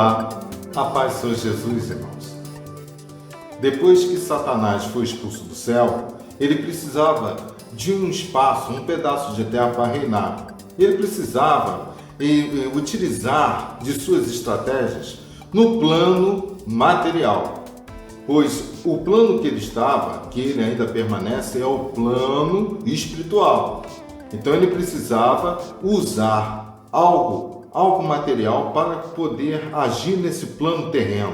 Olá, a paz do Senhor Jesus, irmãos. Depois que Satanás foi expulso do céu, ele precisava de um espaço, um pedaço de terra para reinar. Ele precisava utilizar de suas estratégias no plano material, pois o plano que ele estava, que ele ainda permanece, é o plano espiritual. Então ele precisava usar algo material para poder agir nesse plano terreno.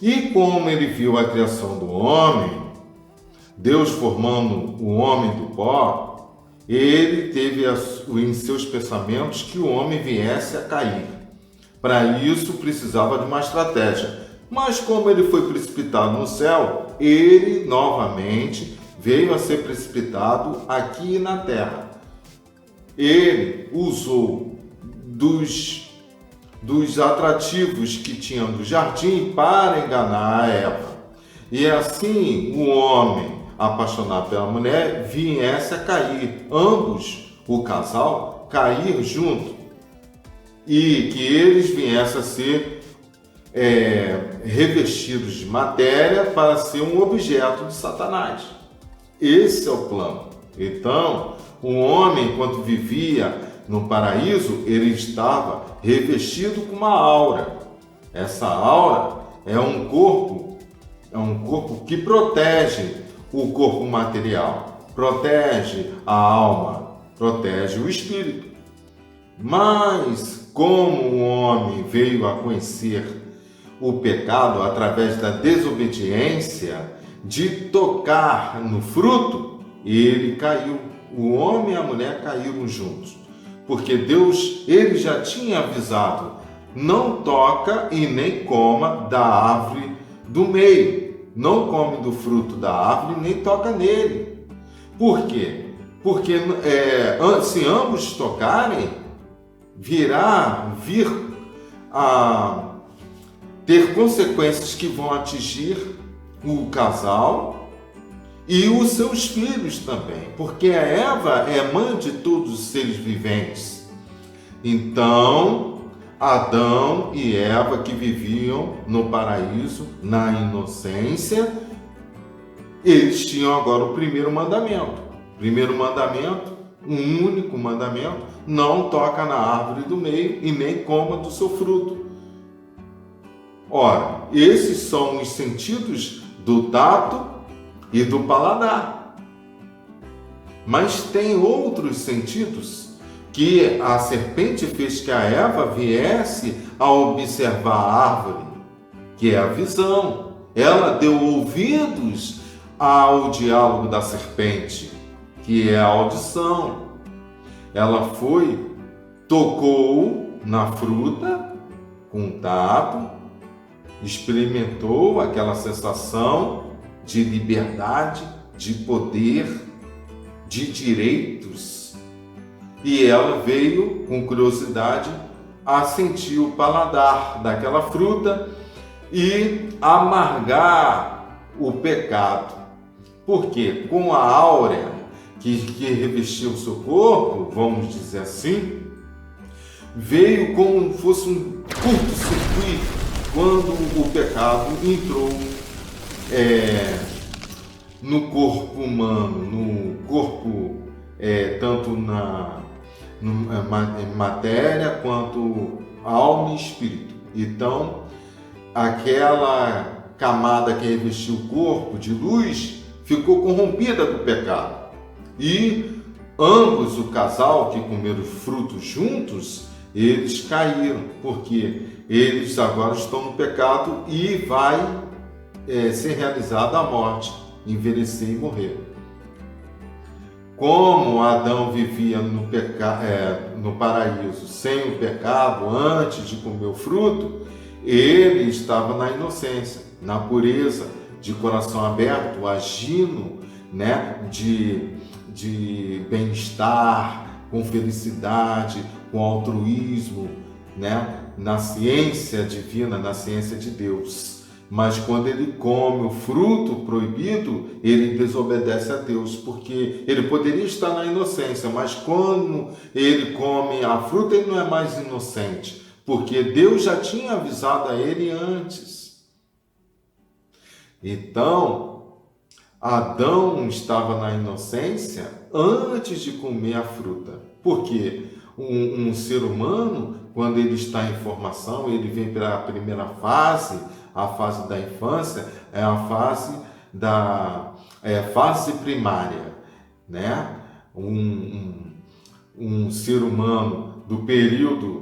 E como ele viu a criação do homem, Deus formando o homem do pó, ele teve em seus pensamentos que o homem viesse a cair. Para isso precisava de uma estratégia. Mas como ele foi precipitado no céu, ele novamente veio a ser precipitado aqui na terra. Ele usou dos atrativos que tinham do jardim para enganar a Eva. E assim o homem, apaixonado pela mulher, viesse a cair. Ambos, o casal, cair junto. E que eles viessem a ser revestidos de matéria para ser um objeto de Satanás. Esse é o plano. Então, o homem, enquanto vivia no paraíso, ele estava revestido com uma aura. Essa aura é um corpo que protege o corpo material, protege a alma, protege o espírito. Mas como o homem veio a conhecer o pecado através da desobediência, de tocar no fruto, ele caiu. O homem e a mulher caíram juntos. Porque Deus, ele já tinha avisado, não toca e nem coma da árvore do meio. Não come do fruto da árvore, nem toca nele. Por quê? Porque se ambos tocarem, vir a ter consequências que vão atingir o casal e os seus filhos também, porque a Eva é mãe de todos os seres viventes. Então, Adão e Eva, que viviam no paraíso, na inocência, eles tinham agora o primeiro mandamento. Primeiro mandamento, um único mandamento: não toca na árvore do meio e nem coma do seu fruto. Ora, esses são os sentidos do tato e do paladar. Mas tem outros sentidos que a serpente fez que a Eva viesse a observar a árvore, que é a visão. Ela deu ouvidos ao diálogo da serpente, que é a audição. Ela tocou na fruta com o tato, experimentou aquela sensação de liberdade, de poder, de direitos. E ela veio com curiosidade a sentir o paladar daquela fruta e amargar o pecado. Porque com a áurea que revestiu o seu corpo, vamos dizer assim, veio como se fosse um curto-circuito quando o pecado entrou no corpo humano, no corpo tanto na matéria quanto alma e espírito. Então, aquela camada que revestiu o corpo de luz ficou corrompida do pecado. E ambos, o casal que comeram frutos juntos, eles caíram, porque eles agora estão no pecado e vai ser realizada a morte, envelhecer e morrer. Como Adão vivia no paraíso sem o pecado, antes de comer o fruto, ele estava na inocência, na pureza, de coração aberto, agindo, de bem-estar, com felicidade, com altruísmo, na ciência divina, na ciência de Deus. Mas quando ele come o fruto proibido, ele desobedece a Deus, porque ele poderia estar na inocência, mas quando ele come a fruta, ele não é mais inocente, porque Deus já tinha avisado a ele antes. Então, Adão estava na inocência antes de comer a fruta, porque um ser humano, quando ele está em formação, ele vem para a primeira fase, a fase da infância, é a fase primária, né? Um ser humano do período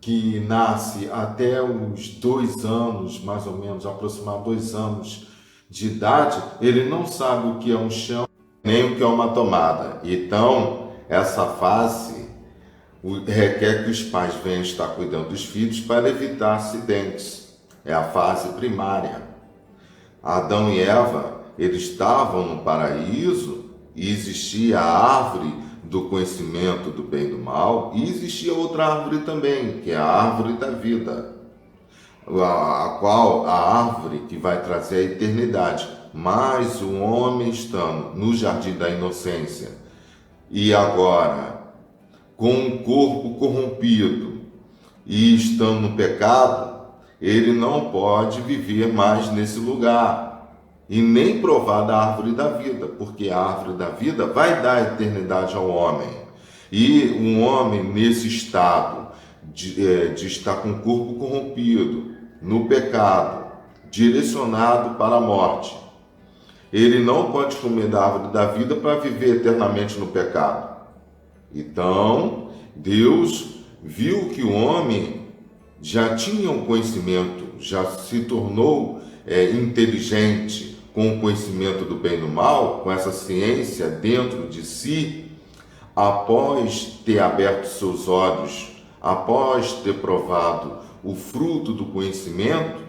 que nasce até os 2 anos, mais ou menos, aproximadamente 2 anos de idade, ele não sabe o que é um chão, nem o que é uma tomada. Então, essa fase requer que os pais venham estar cuidando dos filhos para evitar acidentes. É a fase primária. Adão e Eva, eles estavam no paraíso e existia a árvore do conhecimento do bem e do mal, e existia outra árvore também, que é a árvore da vida, a árvore que vai trazer a eternidade. Mas o homem estando no jardim da inocência e agora com um corpo corrompido e estando no pecado, ele não pode viver mais nesse lugar e nem provar da árvore da vida, porque a árvore da vida vai dar eternidade ao homem. E um homem nesse estado de estar com o corpo corrompido, no pecado, direcionado para a morte, ele não pode comer da árvore da vida para viver eternamente no pecado. Então, Deus viu que o homem já tinha um conhecimento, já se tornou inteligente com o conhecimento do bem e do mal, com essa ciência dentro de si, após ter aberto seus olhos, após ter provado o fruto do conhecimento,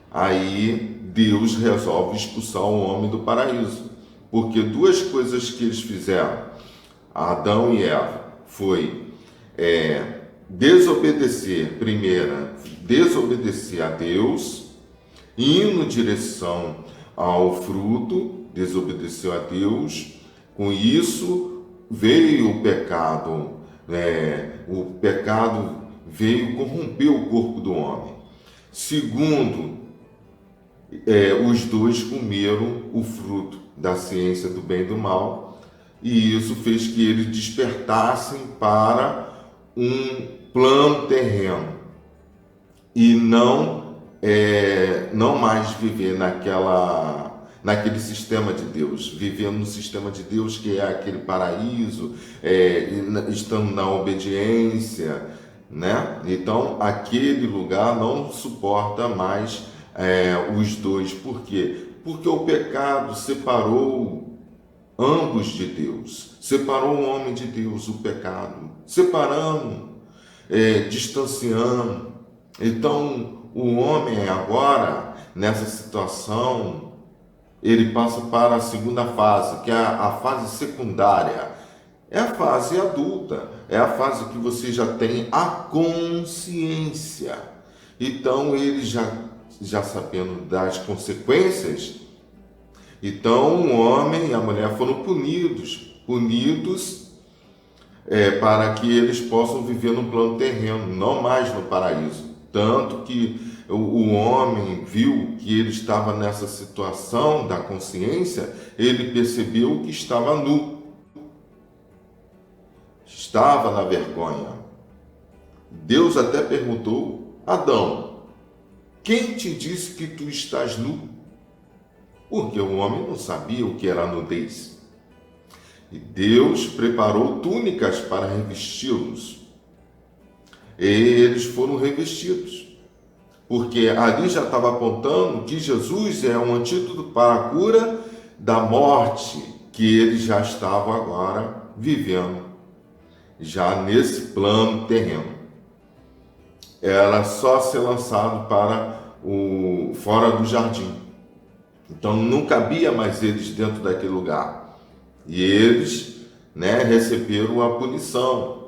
aí Deus resolve expulsar o homem do paraíso. Porque duas coisas que eles fizeram, Adão e Eva, foi desobedecer a Deus, indo em direção ao fruto, desobedeceu a Deus, com isso veio o pecado, o pecado veio corromper o corpo do homem. Segundo, os dois comeram o fruto da ciência do bem e do mal, e isso fez que eles despertassem para um plano terreno e não mais viver naquele sistema de Deus, vivendo no sistema de Deus, que é aquele paraíso, estando na obediência, né? Então, aquele lugar não suporta mais os dois. Por quê? Porque o pecado separou ambos de Deus, separou o homem de Deus, o pecado, separando, distanciando. Então, o homem agora, nessa situação, ele passa para a segunda fase, que é a fase secundária. É a fase adulta, é a fase que você já tem a consciência. Então, ele já sabendo das consequências, então o homem e a mulher foram punidos para que eles possam viver no plano terreno, não mais no paraíso. Tanto que o homem viu que ele estava nessa situação da consciência, ele percebeu que estava nu, estava na vergonha. Deus até perguntou: Adão, quem te disse que tu estás nu? Porque o homem não sabia o que era nudez. E Deus preparou túnicas para revesti-los. E eles foram revestidos. Porque ali já estava apontando que Jesus é um antídoto para a cura da morte que eles já estavam agora vivendo, já nesse plano terreno. Era só ser lançado para fora do jardim. Então não cabia mais eles dentro daquele lugar. E eles, receberam a punição.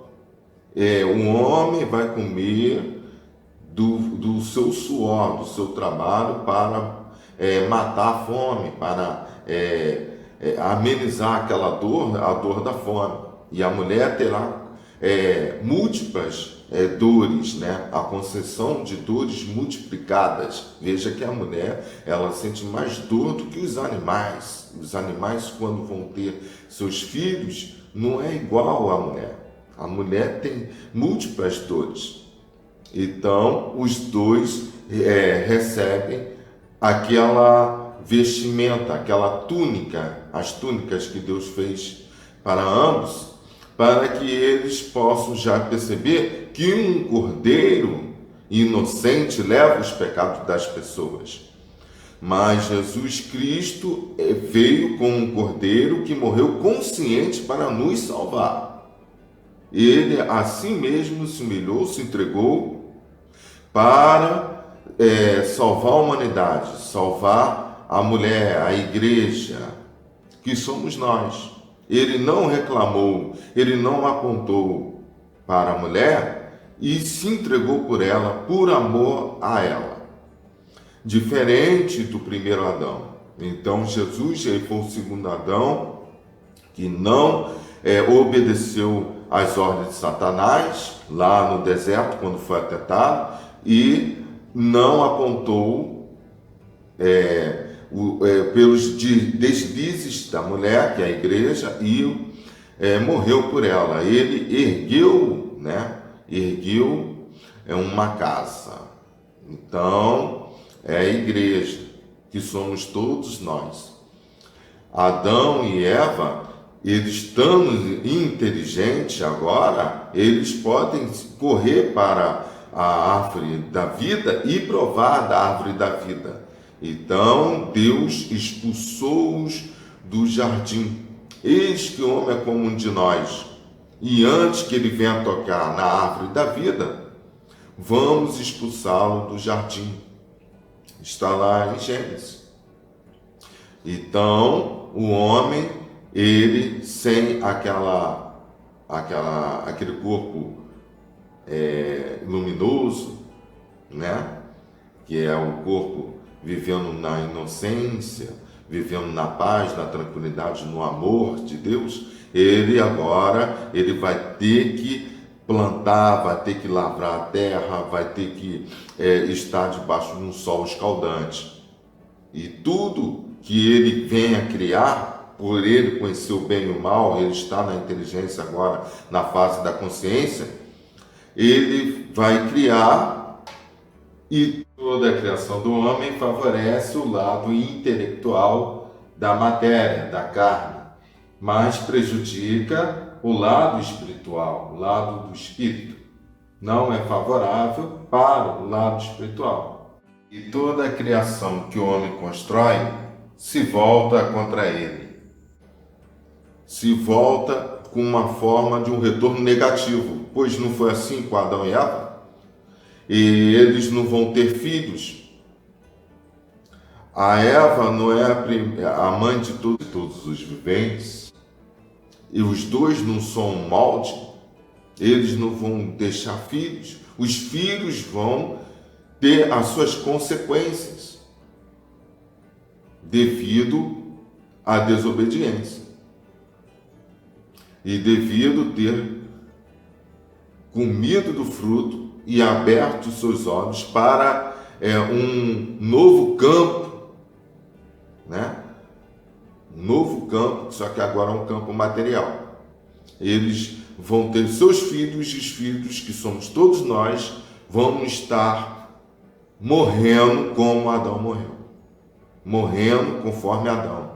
Um homem vai comer do seu suor, do seu trabalho, para matar a fome, para amenizar aquela dor, a dor da fome. E a mulher terá múltiplas dores, né? A concessão de dores multiplicadas. Veja que a mulher, ela sente mais dor do que os animais. Os animais, quando vão ter seus filhos, não é igual à mulher. A mulher tem múltiplas dores. Então, os dois recebem aquela vestimenta, aquela túnica, as túnicas que Deus fez para ambos, para que eles possam já perceber que um cordeiro inocente leva os pecados das pessoas. Mas Jesus Cristo veio como um cordeiro que morreu consciente para nos salvar. Ele assim mesmo se humilhou, se entregou para salvar a humanidade, salvar a mulher, a igreja, que somos nós. Ele não reclamou, ele não apontou para a mulher e se entregou por ela, por amor a ela. Diferente do primeiro Adão. Então Jesus foi o segundo Adão que não obedeceu às ordens de Satanás lá no deserto quando foi tentado e não apontou pelos deslizes da mulher, que é a igreja, e morreu por ela. Ele ergueu, uma casa. Então, é a igreja, que somos todos nós. Adão e Eva, eles estando inteligentes agora, eles podem correr para a árvore da vida e provar da árvore da vida. Então Deus expulsou-os do jardim. Eis que o homem é como um de nós. E antes que ele venha tocar na árvore da vida, vamos expulsá-lo do jardim. Está lá em Gênesis. Então o homem, ele sem aquele corpo luminoso, né? Que é o corpo vivendo na inocência, vivendo na paz, na tranquilidade, no amor de Deus, ele vai ter que plantar, vai ter que lavrar a terra, vai ter que estar debaixo de um sol escaldante. E tudo que ele venha criar, por ele conhecer o bem e o mal, ele está na inteligência agora, na fase da consciência, ele vai criar, e toda a criação do homem favorece o lado intelectual da matéria, da carne, mas prejudica o lado espiritual, o lado do espírito. Não é favorável para o lado espiritual. E toda a criação que o homem constrói se volta contra ele. Se volta com uma forma de um retorno negativo, pois não foi assim com Adão e Eva? E eles não vão ter filhos. A Eva não é a mãe de todos os viventes, e os dois não são um molde, eles não vão deixar filhos, os filhos vão ter as suas consequências devido à desobediência. E devido ter comido do fruto e aberto seus olhos para um novo campo, né? Um novo campo, só que agora é um campo material. Eles vão ter seus filhos, e os filhos, que somos todos nós, vão estar morrendo como Adão morreu. Morrendo conforme Adão.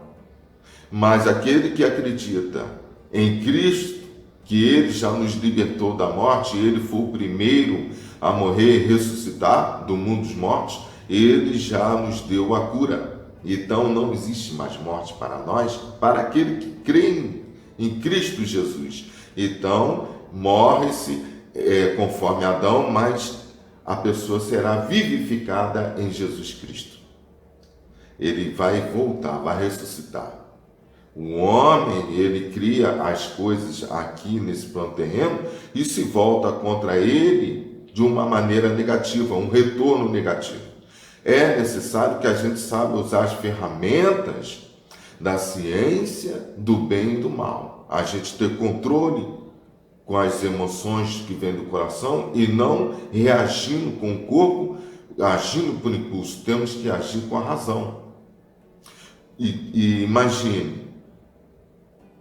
Mas aquele que acredita em Cristo, que ele já nos libertou da morte, ele foi o primeiro a morrer e ressuscitar do mundo dos mortos, ele já nos deu a cura. Então não existe mais morte para nós, para aquele que crê em Cristo Jesus. Então morre-se conforme Adão, mas a pessoa será vivificada em Jesus Cristo. Ele vai voltar, vai ressuscitar. O homem, ele cria as coisas aqui nesse plano terreno e se volta contra ele de uma maneira negativa, um retorno negativo. É necessário que a gente saiba usar as ferramentas da ciência do bem e do mal. A gente ter controle com as emoções que vêm do coração e não reagindo com o corpo, agindo por impulso. Temos que agir com a razão. E imagine,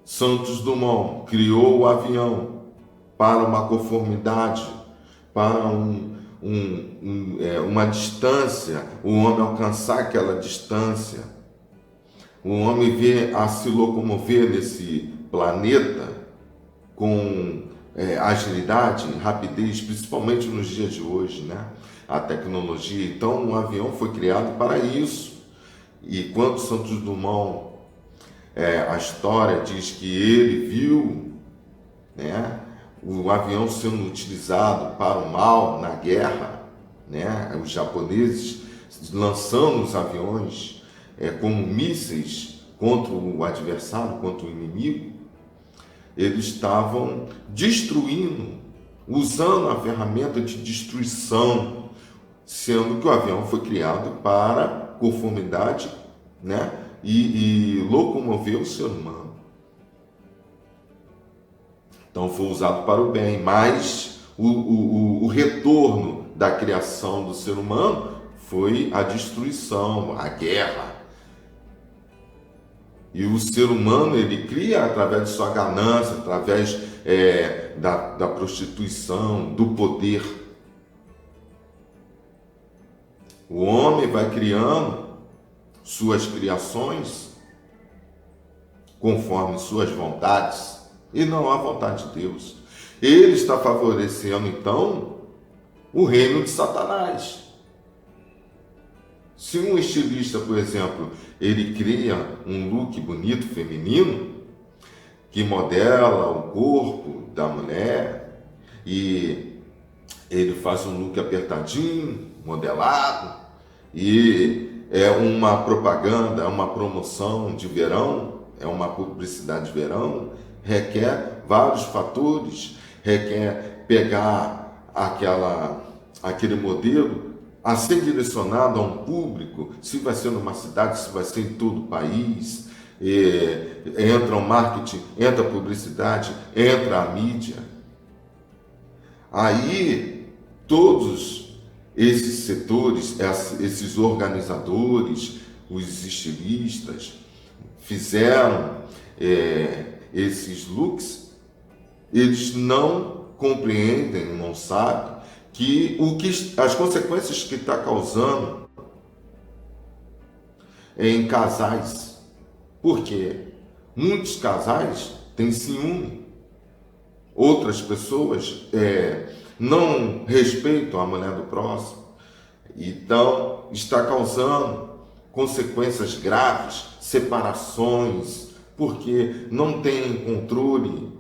Santos Dumont criou o avião para uma conformidade, para uma distância, o homem alcançar aquela distância, o homem a se locomover nesse planeta com agilidade, rapidez, principalmente nos dias de hoje, né? A tecnologia. Então, um avião foi criado para isso. E quando Santos Dumont, a história diz que ele viu, né, o avião sendo utilizado para o mal na guerra, né, os japoneses lançando os aviões como mísseis contra o adversário, contra o inimigo, eles estavam destruindo, usando a ferramenta de destruição, sendo que o avião foi criado para conformidade, né, e locomover o ser humano. Então foi usado para o bem, mas o retorno da criação do ser humano foi a destruição, a guerra. E o ser humano, ele cria através de sua ganância, através da prostituição, do poder. O homem vai criando suas criações conforme suas vontades e não a vontade de Deus. Ele está favorecendo, então, o reino de Satanás. Se um estilista, por exemplo, ele cria um look bonito, feminino, que modela o corpo da mulher e ele faz um look apertadinho, modelado, e é uma propaganda, é uma promoção de verão, é uma publicidade de verão, requer vários fatores, requer pegar aquele modelo a ser direcionado a um público, se vai ser numa cidade, se vai ser em todo o país, entra o marketing, entra a publicidade, entra a mídia. Aí, todos esses setores, esses organizadores, os estilistas, fizeram esses looks, eles não compreendem, não sabem as consequências que está causando em casais. Porque muitos casais têm ciúme, outras pessoas não respeitam a mulher do próximo, então está causando consequências graves, separações, porque não tem controle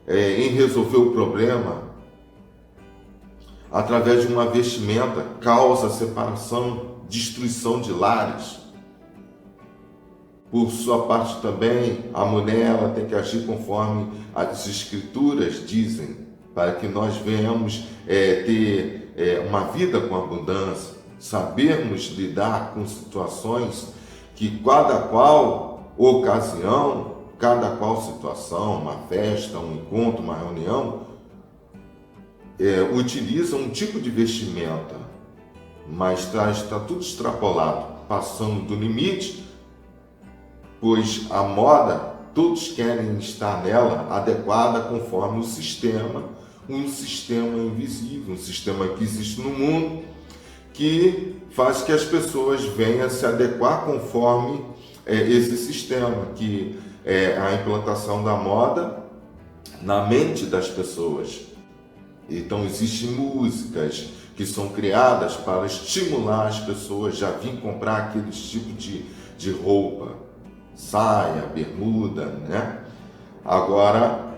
em resolver o problema. Através de uma vestimenta, causa separação, destruição de lares. Por sua parte também, a mulher ela tem que agir conforme as escrituras dizem, para que nós venhamos ter uma vida com abundância, sabermos lidar com situações que cada qual ocasião, cada qual situação, uma festa, um encontro, uma reunião, utiliza um tipo de vestimenta, mas está tudo extrapolado, passando do limite, pois a moda, todos querem estar nela adequada conforme o sistema, um sistema invisível, um sistema que existe no mundo, que faz que as pessoas venham se adequar conforme esse sistema, que é a implantação da moda na mente das pessoas. Então existem músicas que são criadas para estimular as pessoas já vir comprar aquele tipo de roupa, saia, bermuda, né? Agora,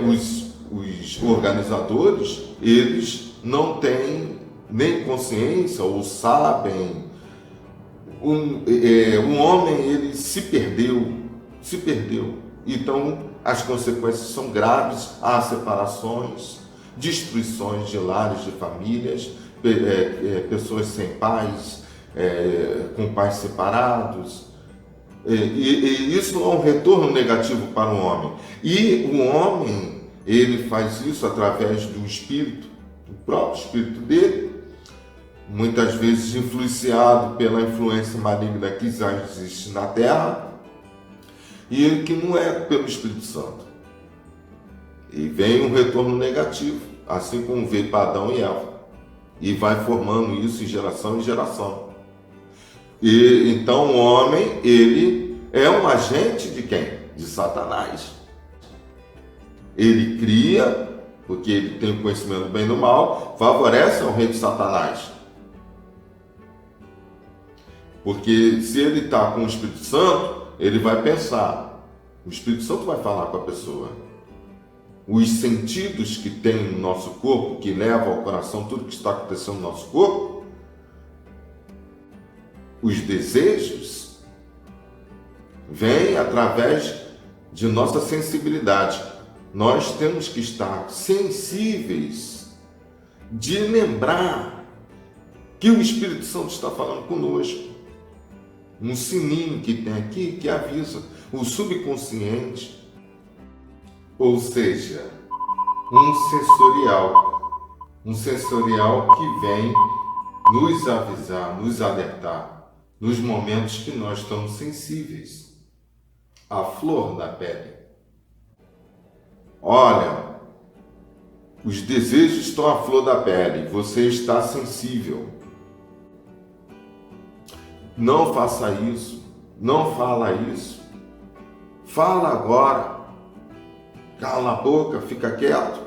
os organizadores, eles não têm nem consciência ou sabem. Um homem, ele se perdeu. Então, as consequências são graves, há separações, destruições de lares, de famílias, pessoas sem pais, com pais separados, E isso é um retorno negativo para o homem. E o homem, ele faz isso através do espírito, do próprio espírito dele, muitas vezes influenciado pela influência maligna que já existe na Terra, e que não é pelo Espírito Santo. E vem um retorno negativo, assim como veio para Adão e Eva, e vai formando isso em geração. E então o homem, ele é um agente de quem? De Satanás. Ele cria, porque ele tem o conhecimento do bem e do mal, favorece ao reino de Satanás. Porque se ele está com o Espírito Santo, ele vai pensar. O Espírito Santo vai falar com a pessoa. Os sentidos que tem no nosso corpo, que levam ao coração tudo que está acontecendo no nosso corpo, os desejos, vêm através de nossa sensibilidade. Nós temos que estar sensíveis de lembrar que o Espírito Santo está falando conosco. Um sininho que tem aqui que avisa o subconsciente, ou seja, um sensorial que vem nos avisar, nos alertar nos momentos que nós estamos sensíveis, à flor da pele. Olha, os desejos estão à flor da pele, você está sensível. Não faça isso, não fala isso. Fala agora. Cala a boca, fica quieto.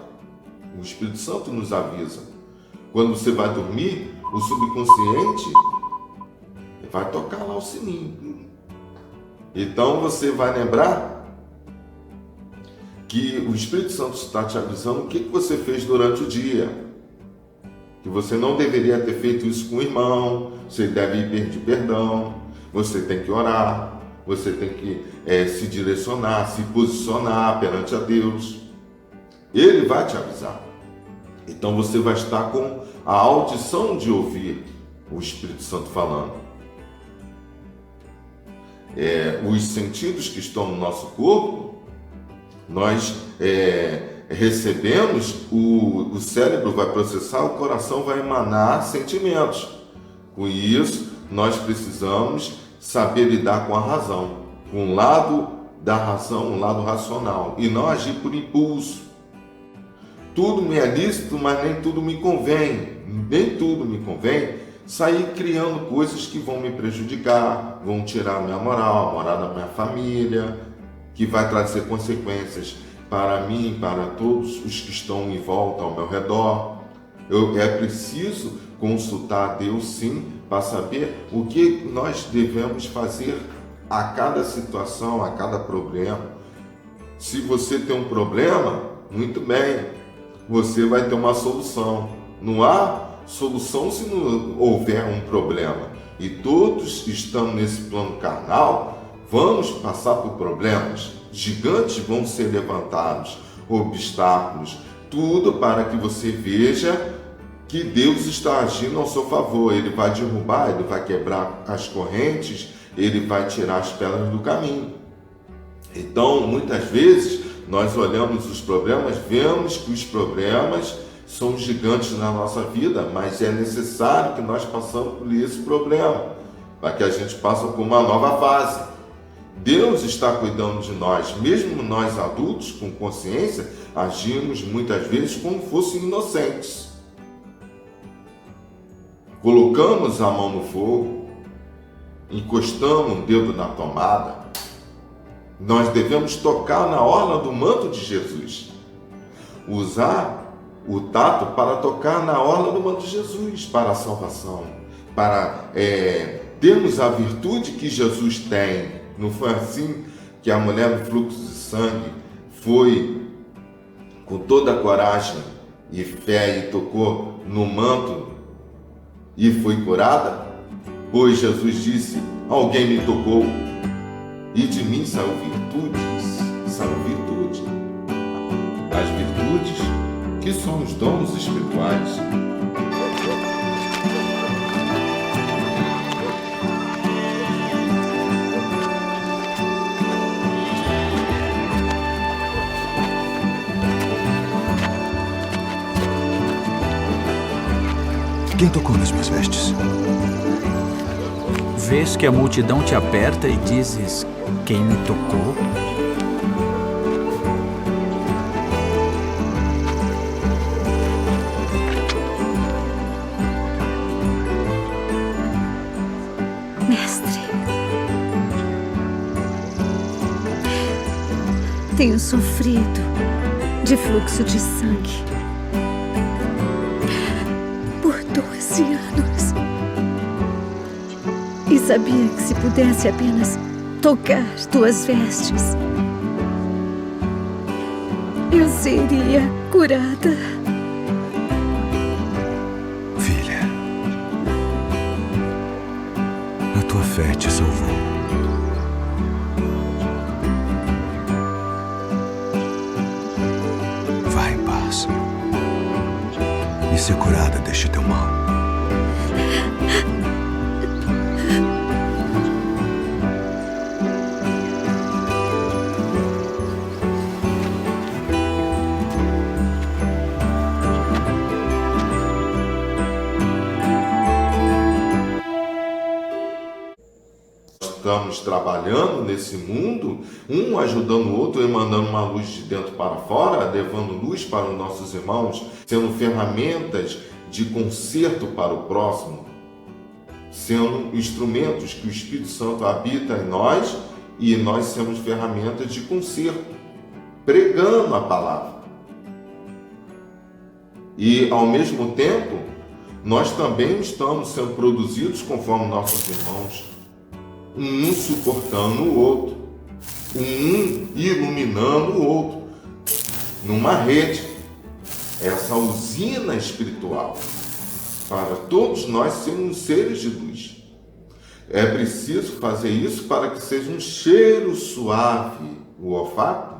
O Espírito Santo nos avisa. Quando você vai dormir, o subconsciente vai tocar lá o sininho. Então você vai lembrar que o Espírito Santo está te avisando o que você fez durante o dia. Que você não deveria ter feito isso com o irmão, você deve pedir perdão, você tem que orar, você tem que se direcionar, se posicionar perante a Deus. Ele vai te avisar. Então você vai estar com a audição de ouvir o Espírito Santo falando. Os sentidos que estão no nosso corpo, nós recebemos, o cérebro vai processar, o coração vai emanar sentimentos. Com isso, nós precisamos saber lidar com a razão, com o lado da razão, um lado racional, e não agir por impulso. Tudo me é lícito, mas nem tudo me convém. Nem tudo me convém sair criando coisas que vão me prejudicar, vão tirar a minha moral, a moral da minha família, que vai trazer consequências para mim, para todos os que estão em volta, ao meu redor. É preciso consultar a Deus, sim, para saber o que nós devemos fazer a cada situação, a cada problema. Se você tem um problema, muito bem, você vai ter uma solução. Não há solução se não houver um problema. E todos estamos nesse plano carnal, vamos passar por problemas. Gigantes vão ser levantados, obstáculos, tudo para que você veja que Deus está agindo ao seu favor. Ele vai derrubar, ele vai quebrar as correntes, ele vai tirar as pedras do caminho. Então, muitas vezes, nós olhamos os problemas, vemos que os problemas são gigantes na nossa vida, mas é necessário que nós passemos por esse problema, para que a gente passe por uma nova fase. Deus está cuidando de nós, mesmo nós adultos com consciência, agimos muitas vezes como fossem inocentes. Colocamos a mão no fogo, encostamos o dedo na tomada. Nós devemos tocar na orla do manto de Jesus, usar o tato para tocar na orla do manto de Jesus, para a salvação, para termos a virtude que Jesus tem. Não foi assim que a mulher do fluxo de sangue foi com toda a coragem e fé e tocou no manto e foi curada? Pois Jesus disse: alguém me tocou e de mim saiu virtudes, saiu virtude. As virtudes que são os dons espirituais. Quem tocou nas minhas vestes? Vês que a multidão te aperta e dizes: quem me tocou? Mestre, tenho sofrido de fluxo de sangue por 12 anos. E sabia que se pudesse apenas tocar tuas vestes, eu seria curada. Filha, a tua fé te salvou. Vá em paz e ser curada deste teu mal. Estamos trabalhando nesse mundo, um ajudando o outro, emanando uma luz de dentro para fora, levando luz para os nossos irmãos, sendo ferramentas de conserto para o próximo, sendo instrumentos que o Espírito Santo habita em nós e nós somos ferramentas de conserto, pregando a palavra. E, ao mesmo tempo, nós também estamos sendo produzidos conforme nossos irmãos, um suportando o outro, um iluminando o outro, numa rede, essa usina espiritual, para todos nós sermos seres de luz. É preciso fazer isso para que seja um cheiro suave, o olfato,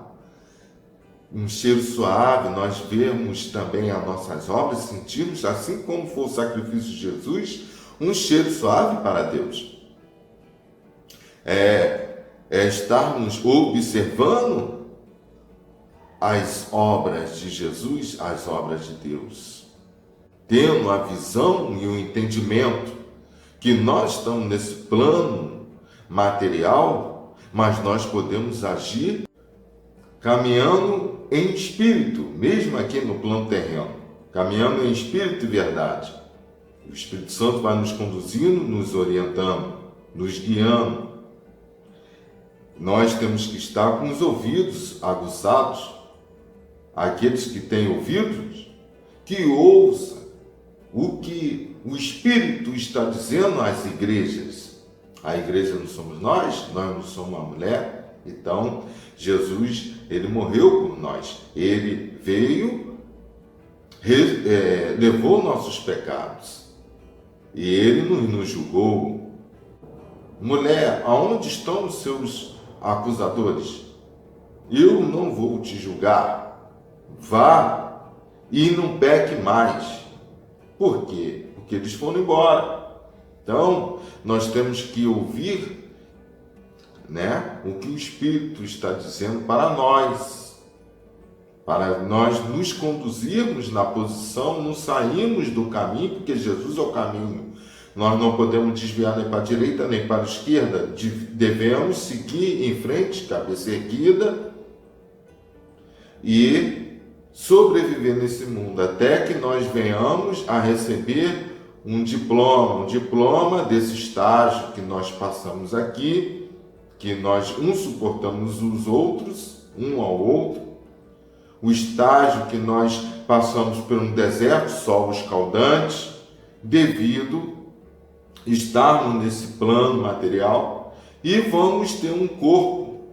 um cheiro suave, nós vemos também as nossas obras, sentimos, assim como foi o sacrifício de Jesus, um cheiro suave para Deus. Estarmos observando as obras de Jesus, as obras de Deus, tendo a visão e o entendimento que nós estamos nesse plano material, mas nós podemos agir caminhando em espírito, mesmo aqui no plano terreno, caminhando em espírito e verdade. O Espírito Santo vai nos conduzindo, nos orientando, nos guiando. Nós temos que estar com os ouvidos aguçados. Aqueles que têm ouvidos, que ouçam o que o Espírito está dizendo às igrejas. A igreja não somos nós não somos uma mulher. Então, Jesus, ele morreu por nós. Ele veio, levou nossos pecados. E ele nos julgou. Mulher, aonde estão os seus acusadores? Eu não vou te julgar. Vá e não peque mais. Por quê? Porque eles foram embora. Então, nós temos que ouvir, o que o Espírito está dizendo para nós nos conduzirmos na posição, não sairmos do caminho, porque Jesus é o caminho. Nós não podemos desviar nem para a direita nem para a esquerda. Devemos seguir em frente, cabeça erguida, e sobreviver nesse mundo, até que nós venhamos a receber um diploma desse estágio que nós passamos aqui, que nós suportamos os outros, um ao outro, o estágio que nós passamos por um deserto, sol escaldante, devido estarmos nesse plano material, e vamos ter um corpo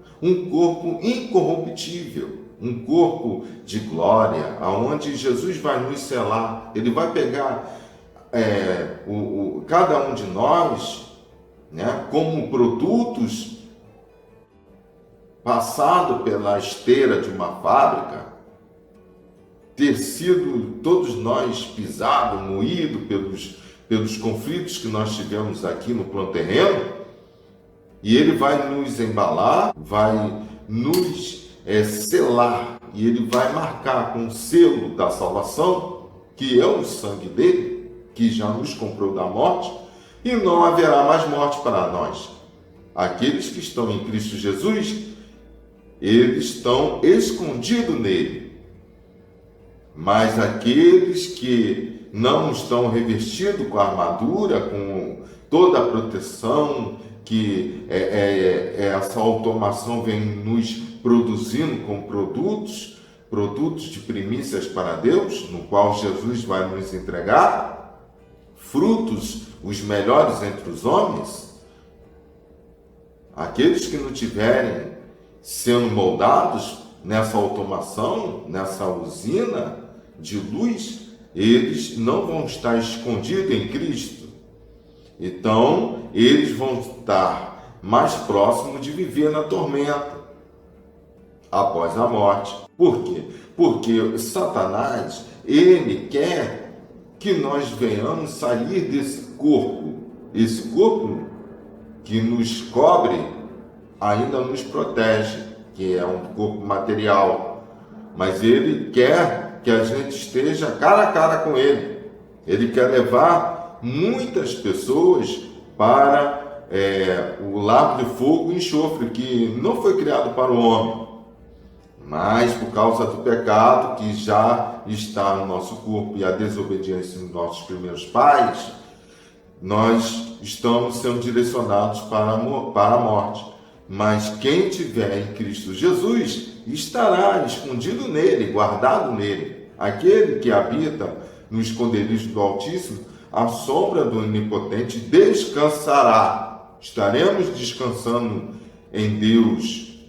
incorruptível, um corpo de glória, aonde Jesus vai nos selar. Ele vai pegar cada um de nós, como produtos passado pela esteira de uma fábrica, ter sido todos nós pisados, moídos pelos conflitos que nós tivemos aqui no plano terreno, e ele vai nos embalar, vai nos selar, e ele vai marcar com o selo da salvação, que é o sangue dele, que já nos comprou da morte, e não haverá mais morte para nós. Aqueles que estão em Cristo Jesus, eles estão escondidos nele. Mas aqueles que não estão revestidos com a armadura, com toda a proteção que essa automação vem nos produzindo com produtos de primícias para Deus, no qual Jesus vai nos entregar, frutos os melhores entre os homens, aqueles que não tiverem sendo moldados nessa automação, nessa usina de luz, eles não vão estar escondidos em Cristo. Então, eles vão estar mais próximos de viver na tormenta após a morte. Por quê? Porque Satanás, ele quer que nós venhamos sair desse corpo. Esse corpo que nos cobre ainda nos protege, que é um corpo material. Mas ele quer que a gente esteja cara a cara com ele. Ele quer levar muitas pessoas para o lago de fogo e enxofre, que não foi criado para o homem, mas por causa do pecado que já está no nosso corpo e a desobediência dos nossos primeiros pais, nós estamos sendo direcionados para a morte. Mas quem tiver em Cristo Jesus estará escondido nele, guardado nele. Aquele que habita no esconderijo do Altíssimo, à sombra do Onipotente, descansará. Estaremos descansando em Deus,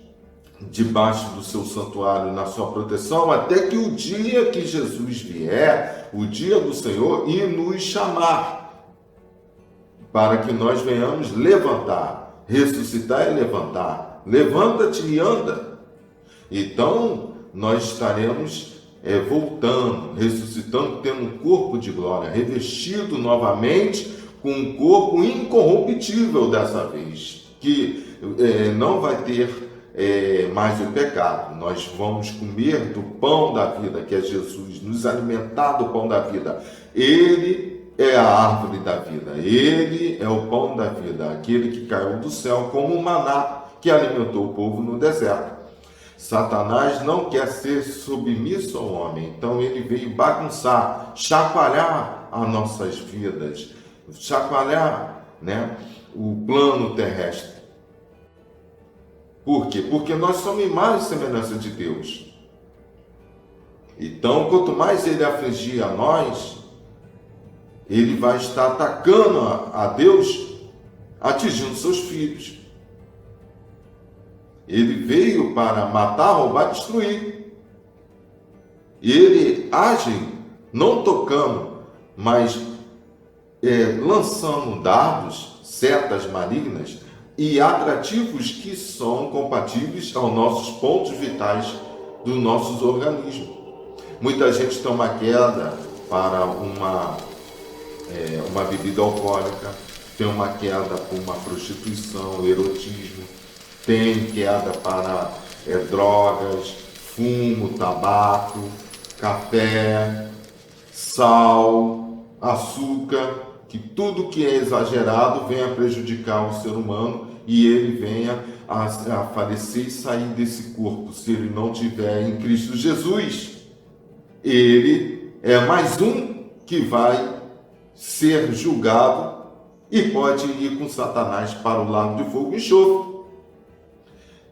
debaixo do seu santuário, na sua proteção, até que o dia que Jesus vier, o dia do Senhor, e nos chamar, para que nós venhamos levantar, ressuscitar e levantar. Levanta-te e anda. Então, nós estaremos voltando, ressuscitando, tendo um corpo de glória, revestido novamente com um corpo incorruptível dessa vez, que não vai ter mais o pecado. Nós vamos comer do pão da vida, que é Jesus, nos alimentar do pão da vida. Ele é a árvore da vida, ele é o pão da vida, aquele que caiu do céu como um maná que alimentou o povo no deserto. Satanás não quer ser submisso ao homem, então ele veio bagunçar, chacoalhar as nossas vidas, chacoalhar, o plano terrestre. Por quê? Porque nós somos imagem e semelhança de Deus. Então, quanto mais ele afligir a nós, ele vai estar atacando a Deus, atingindo seus filhos. Ele veio para matar, roubar e destruir. Ele age não tocando, mas lançando dardos, setas malignas e atrativos que são compatíveis aos nossos pontos vitais dos nossos organismos. Muita gente tem uma queda para uma bebida alcoólica, tem uma queda por uma prostituição, erotismo, tem queda para drogas, fumo, tabaco, café, sal, açúcar, que tudo que é exagerado venha prejudicar o ser humano e ele venha a falecer e sair desse corpo. Se ele não tiver em Cristo Jesus, ele é mais um que vai ser julgado e pode ir com Satanás para o lago de fogo e enxofre.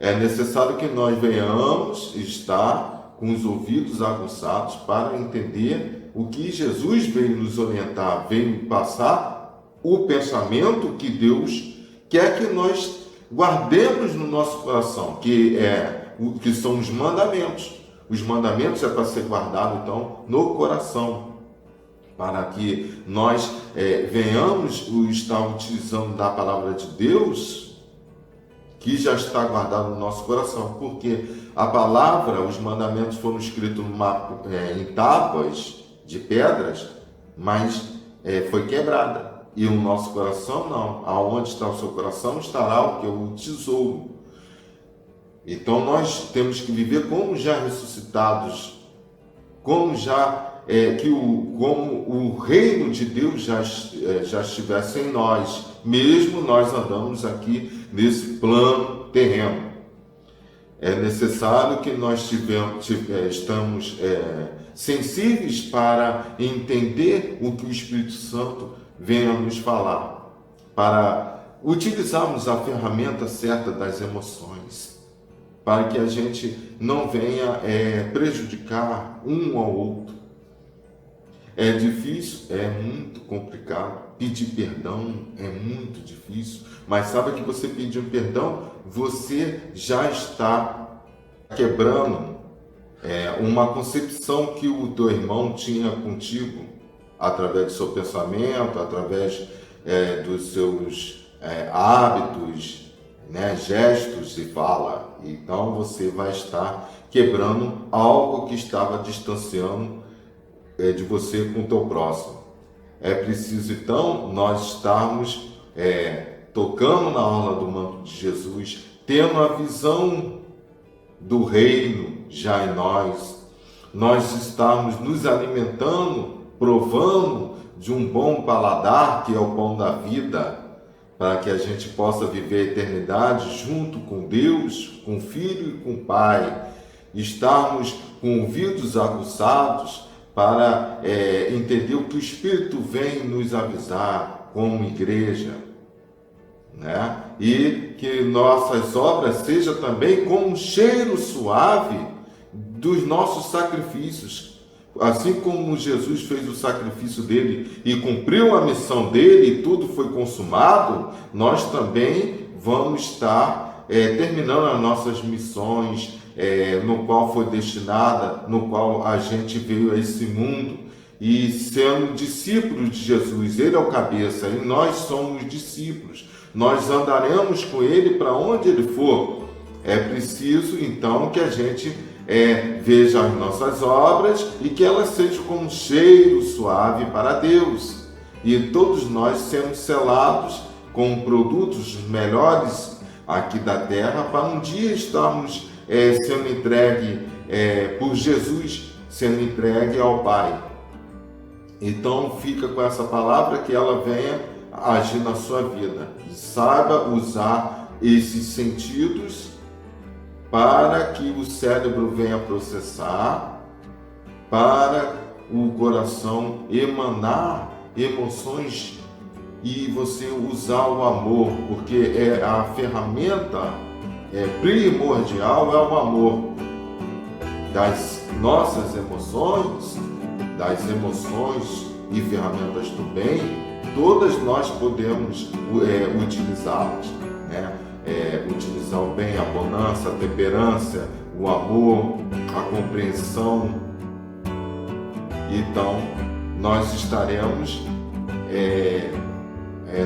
É necessário que nós venhamos estar com os ouvidos aguçados para entender o que Jesus veio nos orientar, veio passar o pensamento que Deus quer que nós guardemos no nosso coração, que são os mandamentos. Os mandamentos é para ser guardado, então, no coração, para que nós venhamos estar utilizando da palavra de Deus, que já está guardado no nosso coração, porque a palavra, os mandamentos foram escritos em tábuas de pedras, mas foi quebrada. E o nosso coração não. Aonde está o seu coração estará o que? O tesouro. Então nós temos que viver como já ressuscitados, como já como o reino de Deus já estivesse em nós, mesmo nós andamos aqui nesse plano terreno. É necessário que nós estamos sensíveis para entender o que o Espírito Santo vem a nos falar, para utilizarmos a ferramenta certa das emoções, para que a gente não venha prejudicar um ao outro. É difícil, é muito complicado. Pedir perdão é muito difícil, mas sabe que você pedindo perdão, você já está quebrando uma concepção que o teu irmão tinha contigo, através do seu pensamento, através dos seus hábitos, gestos e fala. Então você vai estar quebrando algo que estava distanciando de você com o teu próximo. É preciso então nós estarmos tocando na orla do manto de Jesus, tendo a visão do reino já em nós estarmos nos alimentando, provando de um bom paladar, que é o pão da vida, para que a gente possa viver a eternidade junto com Deus, com o Filho e com o Pai. Estarmos com ouvidos aguçados para entender o que o Espírito vem nos avisar como igreja, E que nossas obras sejam também como um cheiro suave dos nossos sacrifícios. Assim como Jesus fez o sacrifício dele e cumpriu a missão dele e tudo foi consumado, nós também vamos estar terminando as nossas missões, no qual foi destinada, no qual a gente veio a esse mundo, e sendo discípulos de Jesus. Ele é o cabeça e nós somos discípulos. Nós andaremos com ele para onde ele for. É preciso então que a gente veja as nossas obras e que elas sejam como um cheiro suave para Deus. E todos nós sermos selados com produtos melhores aqui da terra, para um dia estarmos sendo entregue por Jesus, sendo entregue ao Pai. Então fica com essa palavra, que ela venha agir na sua vida. E saiba usar esses sentidos para que o cérebro venha processar, para o coração emanar emoções e você usar o amor, porque a ferramenta primordial é o amor das nossas emoções, e ferramentas do bem. Todas nós podemos utilizá-las, utilizar o bem, a bonança, a temperança, o amor, a compreensão. Então nós estaremos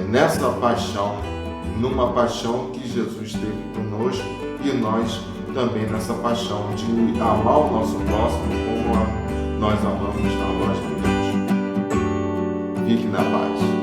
nessa paixão, numa paixão que Jesus teve conosco, e nós também nessa paixão de amar o nosso próximo como nós amamos a nós mesmos. Fique na paz.